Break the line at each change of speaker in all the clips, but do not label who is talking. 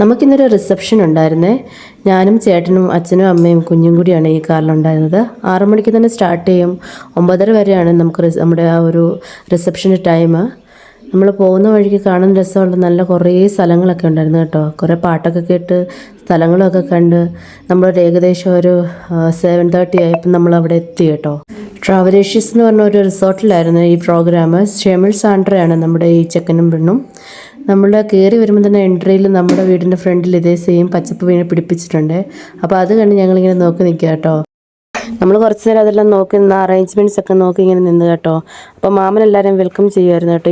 നമുക്കിന്നൊരു റിസപ്ഷൻ ഉണ്ടായിരുന്നേ. ഞാനും ചേട്ടനും അച്ഛനും അമ്മയും കുഞ്ഞും കൂടിയാണ് ഈ കാറിലുണ്ടായിരുന്നത്. 6 മണിക്ക് തന്നെ സ്റ്റാർട്ട് ചെയ്യും. 9:30 വരെയാണ് നമുക്ക് നമ്മുടെ ആ ഒരു റിസപ്ഷൻ്റെ ടൈം. നമ്മൾ പോകുന്ന വഴിക്ക് കാണാൻ രസമുള്ള നല്ല കുറേ സ്ഥലങ്ങളൊക്കെ ഉണ്ടായിരുന്നു കേട്ടോ. കുറേ പാട്ടൊക്കെ കേട്ട് സ്ഥലങ്ങളൊക്കെ കണ്ട് നമ്മളൊരു ഏകദേശം ഒരു 7:30 ആയപ്പോൾ നമ്മൾ അവിടെ എത്തി കേട്ടോ. ട്രാവലേഷ്യസ് എന്ന് പറഞ്ഞ ഒരു റിസോർട്ടിലായിരുന്നു ഈ പ്രോഗ്രാം. ഷെമിൾ സാൻഡ്രയാണ് നമ്മുടെ ഈ ചെക്കനും പെണ്ണും. നമ്മൾ കയറി വരുമ്പോൾ തന്നെ എൻട്രിയിൽ നമ്മുടെ വീടിൻ്റെ ഫ്രണ്ടിൽ ഇതേ സെയിം പച്ചപ്പ് വീണ് പിടിപ്പിച്ചിട്ടുണ്ട്. അപ്പോൾ അത് കണ്ട് ഞങ്ങളിങ്ങനെ നോക്കി നിൽക്കുക കേട്ടോ. നമ്മൾ കുറച്ച് നേരം അതെല്ലാം നോക്കി നിന്ന് അറേഞ്ച്മെൻറ്റ്സ് ഒക്കെ നോക്കി ഇങ്ങനെ നിന്ന് കേട്ടോ. അപ്പോൾ മാമൻ എല്ലാവരും വെൽക്കം ചെയ്യുമായിരുന്നു കേട്ടോ.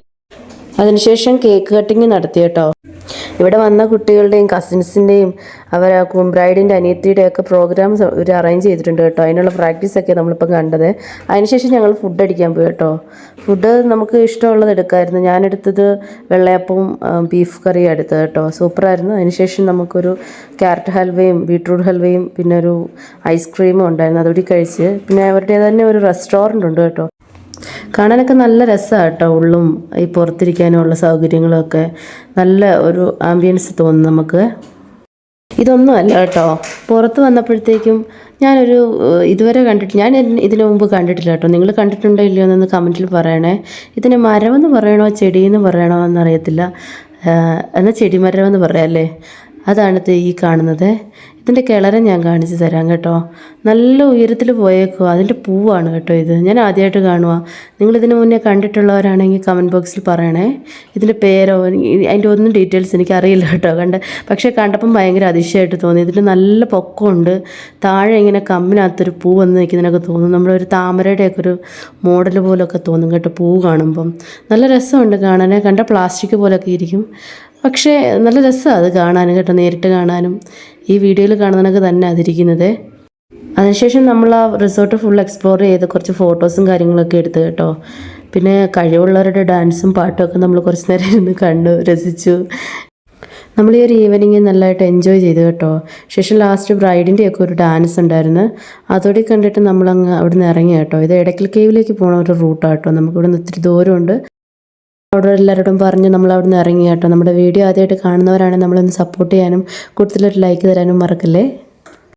അതിനുശേഷം കേക്ക് കട്ടിങ് നടത്തി കേട്ടോ. ഇവിടെ വന്ന കുട്ടികളുടെയും കസിൻസിൻ്റെയും അവർ ബ്രൈഡിൻ്റെ അനിയത്തിയുടെ ഒക്കെ പ്രോഗ്രാംസ് ഇവർ അറേഞ്ച് ചെയ്തിട്ടുണ്ട് കേട്ടോ. അതിനുള്ള പ്രാക്ടീസൊക്കെ നമ്മളിപ്പം കണ്ടത്. അതിനുശേഷം ഞങ്ങൾ ഫുഡ് അടിക്കാൻ പോയി കേട്ടോ. ഫുഡ് നമുക്ക് ഇഷ്ടമുള്ളത് എടുക്കാമായിരുന്നു. ഞാനെടുത്തത് വെള്ളയപ്പവും ബീഫ് കറിയും എടുത്തത് കേട്ടോ. സൂപ്പറായിരുന്നു. അതിനുശേഷം നമുക്കൊരു ക്യാരറ്റ് ഹൽവയും ബീട്രൂട്ട് ഹൽവയും പിന്നെ ഒരു ഐസ്ക്രീമും ഉണ്ടായിരുന്നു. അതുകൂടി കഴിച്ച് പിന്നെ അവരുടെ തന്നെ ഒരു റെസ്റ്റോറൻ്റ് ഉണ്ട് കേട്ടോ. കാണാനൊക്കെ നല്ല രസമാണ് കേട്ടോ. ഉള്ളും ഈ പുറത്തിരിക്കാനുള്ള സൗകര്യങ്ങളൊക്കെ നല്ല ഒരു ആംബിയൻസ് തോന്നും നമുക്ക്. ഇതൊന്നും അല്ല കേട്ടോ. പുറത്ത് വന്നപ്പോഴത്തേക്കും ഞാനൊരു ഇതുവരെ ഞാൻ ഇതിനു മുമ്പ് കണ്ടിട്ടില്ല കേട്ടോ. നിങ്ങൾ കണ്ടിട്ടുണ്ടോ ഇല്ലയോ എന്നൊന്ന് കമൻറ്റിൽ പറയണേ. ഇതിന് മരമെന്ന് പറയണോ ചെടിയെന്ന് പറയണോ എന്നറിയത്തില്ല. എന്നാൽ ചെടിമരമെന്ന് പറയാമല്ലേ. അതാണിത് ഈ കാണുന്നത്. ഇതിൻ്റെ കിളരെ ഞാൻ കാണിച്ചു തരാം കേട്ടോ. നല്ല ഉയരത്തിൽ പോയേക്കുക. അതിൻ്റെ പൂവാണ് കേട്ടോ ഇത്. ഞാൻ ആദ്യമായിട്ട് കാണുക. നിങ്ങളിതിന് മുന്നേ കണ്ടിട്ടുള്ളവരാണെങ്കിൽ കമൻറ്റ് ബോക്സിൽ പറയണേ. ഇതിൻ്റെ പേരോ അതിൻ്റെ ഒന്നും ഡീറ്റെയിൽസ് എനിക്കറിയില്ല കേട്ടോ. പക്ഷേ കണ്ടപ്പം ഭയങ്കര അതിശയമായിട്ട് തോന്നി. ഇതിൽ നല്ല പൊക്കമുണ്ട്. താഴെ ഇങ്ങനെ കമ്മിനകത്തൊരു പൂ വന്ന് നിൽക്കുന്നതിനൊക്കെ തോന്നും. നമ്മുടെ ഒരു താമരയുടെയൊക്കെ ഒരു മോഡൽ പോലൊക്കെ തോന്നും കേട്ടോ പൂ കാണുമ്പം. നല്ല രസമുണ്ട് കാണാൻ. കണ്ട പ്ലാസ്റ്റിക് പോലൊക്കെ ഇരിക്കും. പക്ഷേ നല്ല രസമാണ് അത് കാണാനും കേട്ടോ. നേരിട്ട് കാണാനും ഈ വീഡിയോയിൽ കാണുന്നതൊക്കെ തന്നെ അതിരിക്കുന്നത്. അതിനുശേഷം നമ്മൾ ആ റിസോർട്ട് ഫുൾ എക്സ്പ്ലോർ ചെയ്ത് കുറച്ച് ഫോട്ടോസും കാര്യങ്ങളൊക്കെ എടുത്ത് കേട്ടോ. പിന്നെ കഴിവുള്ളവരുടെ ഡാൻസും പാട്ടും ഒക്കെ നമ്മൾ കുറച്ച് നേരം ഇരുന്ന് കണ്ടു രസിച്ചു. നമ്മൾ ഈ ഒരു ഈവനിങ് നല്ലതായിട്ട് എൻജോയ് ചെയ്തു കേട്ടോ. ശേഷം ലാസ്റ്റ് ബ്രൈഡിൻ്റെയൊക്കെ ഒരു ഡാൻസ് ഉണ്ടായിരുന്നു. അതോടെ കണ്ടിട്ട് നമ്മളങ്ങ് അവിടെ നിന്ന് ഇറങ്ങി കേട്ടോ. ഇത് എടക്കൽ കേവിലേക്ക് പോകുന്ന ഒരു റൂട്ടാണ് കേട്ടോ. നമുക്കിവിടെ നിന്ന് ഇത്തിരി ദൂരമുണ്ട്. അവിടെ എല്ലാവരോടും പറഞ്ഞ് നമ്മൾ അവിടെ നിന്ന് ഇറങ്ങി കേട്ടോ. നമ്മുടെ വീഡിയോ ആദ്യമായിട്ട് കാണുന്നവരാണെങ്കിൽ നമ്മളൊന്ന് സപ്പോർട്ട് ചെയ്യാനും കൂടുതലൊരു ലൈക്ക് തരാനും മറക്കല്ലേ.